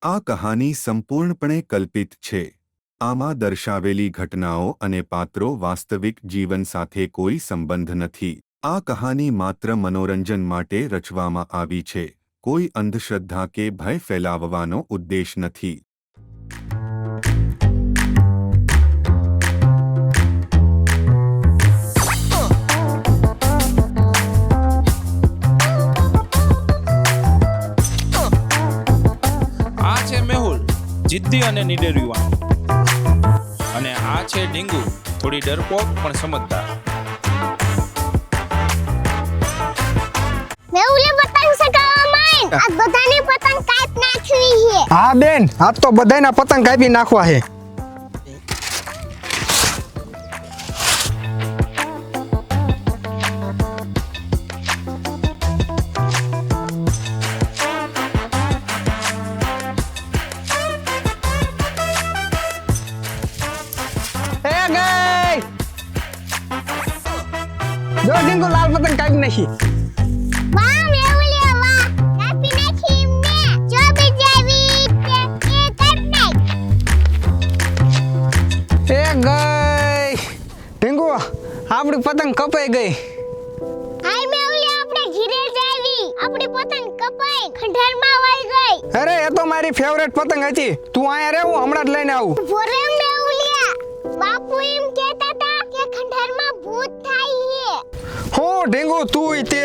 આ કહાની સંપૂર્ણપણે કલ્પિત છે. આમાં દર્શાવેલી ઘટનાઓ અને પાત્રો વાસ્તવિક જીવન સાથે કોઈ સંબંધ નથી. આ કહાની માત્ર મનોરંજન માટે રચવામાં આવી છે. કોઈ અંધશ્રદ્ધા કે ભય ફેલાવવાનો ઉદ્દેશ નથી. આ છે મેહુલ, જિદ્દી અને નીડર યુવાન. અને આ છે ડીંગુ, થોડી ડરપોક પણ સમજદાર. મેહુલે પતંગ ચગાવવા માંડ. આ બધાની પતંગ કાપ નાખવી છે. હા બેન, આજ તો બધાયના પતંગ કાપી નાખવા છે. જો ડીંગુ લાલ પતંગ કાપી નાખી. વાહ મેહુલે વાહ, કાપી નાખી મે. જો બીજાવી તે કાપ નાખ. એ ગઈ ડીંગુ, આપણી પતંગ કપાઈ ગઈ. હાય મેહુલે, આપણે ઘરે જાવી. આપણી પતંગ કપાઈ ખંડારમાં વાઈ ગઈ. અરે એ તો મારી ફેવરેટ પતંગ હતી. તું અહીંયા રહે, હું હમણાં જ લઈને આવું. ભોરે મેહુલિયા, બાપુ એમ કહેતા હતા કે ખંડારમાં ભૂત થાય છે. હો ડીંગુ, તું તે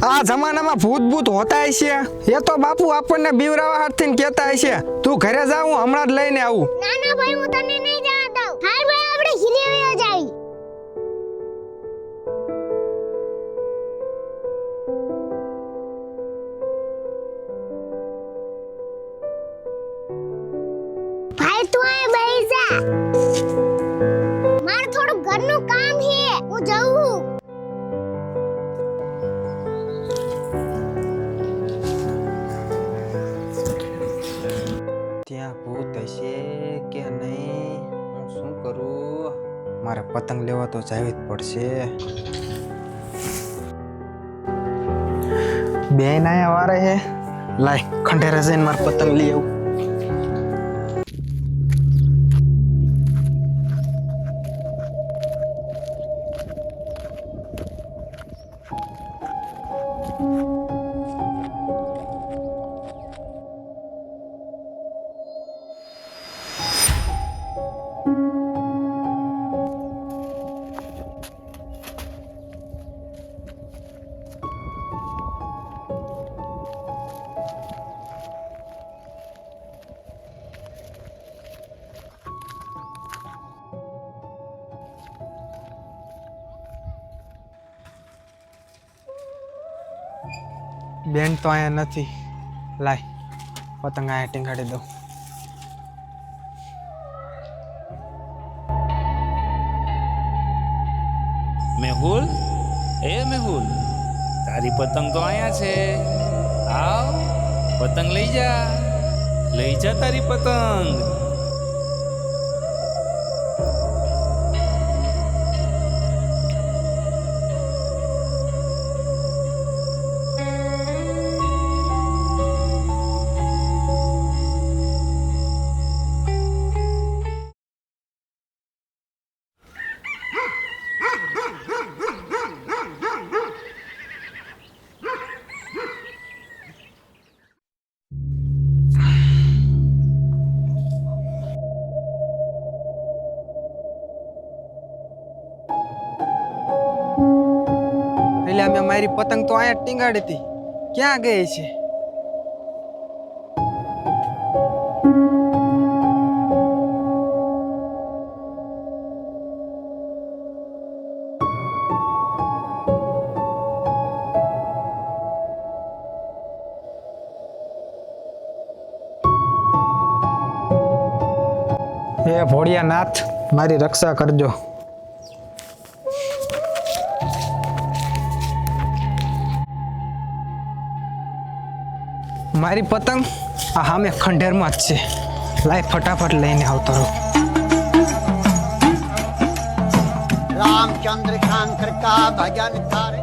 આ જમાનામાં ભૂત હોતા છે. એ તો બાપુ આપણને બીવરાવા હાથથી કહેતા છે. તું ઘરે જા, હું હમણાં જ લઈને આવું. ના ના ભાઈ, હું તને નહીં જવા દઉં. હાલ ભાઈ, આપણે ઘરે વયો જાવી. ભાઈ તું અહીં બેસી જા. મારે થોડું ઘરનું કામ છે, હું જાઉં. ત્યાં ભૂત હશે કે નહીં, હું શું કરું? મારે પતંગ લેવા તો જાવી જ પડશે. બેન આયા વારે હે, લાય ખંડેરા જઈને મારે પતંગ લઈ આવું. બેન તો અહીંયા નથી. લાય પતંગ અહીંયા ટીંગાડી દઉં. મેહુલ, એ મેહુલ, તારી પતંગ તો અહીંયા છે. આવ, પતંગ લઈ જા. લઈ જા તારી પતંગ. એટલે અમે મારી પતંગ તો અહીંયા ટીંગાડી હતી. ક્યાં ગઈ છે? હે ભોળિયાનાથ, મારી રક્ષા કરજો. મારી પતંગ આ સામે ખંડેરમાં જ છે. લાય ફટાફટ લઈને આવતો રહો. रामचंद्र शंकर का भजन करे।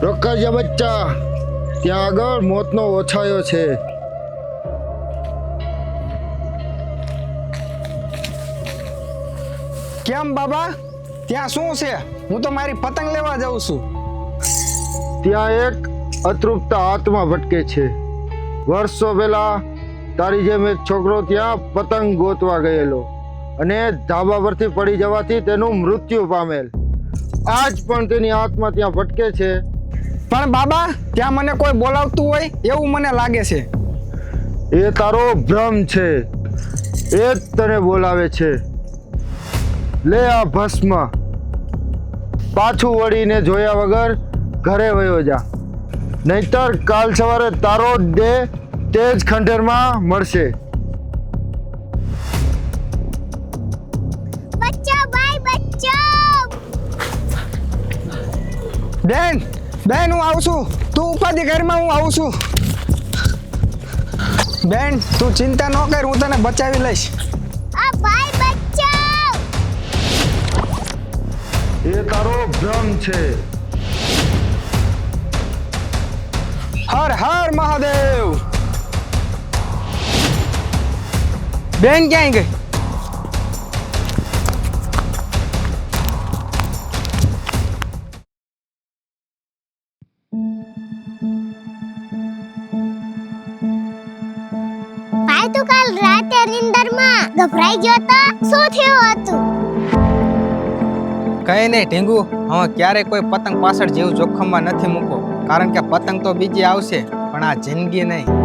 રોકાજા બચ્ચા, ત્યાં આગળ મોતનો ઓછાયો છે. કેમ બાબા ત્યાં શું છે? હું તો મારી પતંગ લેવા જાઉં છું. ત્યાં એક અતૃપ્ત આત્મા ભટકે છે. વર્ષો પહેલા તારી જેમ એક છોકરો ત્યાં પતંગ ગોતવા ગયેલો અને ધાબા પરથી પડી જવાથી તેનું મૃત્યુ પામેલ. આજ પણ તેની આત્મા ત્યાં ભટકે છે. પણ બાબા ત્યાં મને કોઈ બોલાવતું હોય એવું મને લાગે છે. એ તારો ભ્રમ છે. એ જ તને બોલાવે છે. લે આ ભસ્મ, પાછું વળીને જોયા વગર ઘરે વયો જા, નહીતર કાલ સવારે તારો દેહ તે જ ખંડેરમાં મળશે. બચ્ચો ભાઈ બચ્ચો. બેન બેન હું આવું છું. તું ઉપાધિ ઘરમાં, હું આવું છું. બેન તું ચિંતા ન કર, હું તને બચાવી લઈશ. આ ભાઈ બચ્ચો. એ તારો ભ્રમ છે. હર હર મહાદેવ. બેન ક્યાંય ગઈ? ભાઈ તું કાલ રાતે નિંદરમાં ગભરાઈ ગયો તો શું થયું હતું? કઈ નહીં ઢીંગુ, હવે ક્યારે કોઈ પતંગ પાછળ જેવું જોખમમાં નથી મૂકો, કારણ કે પતંગ તો બીજી આવશે પણ આ જિંદગી નહીં.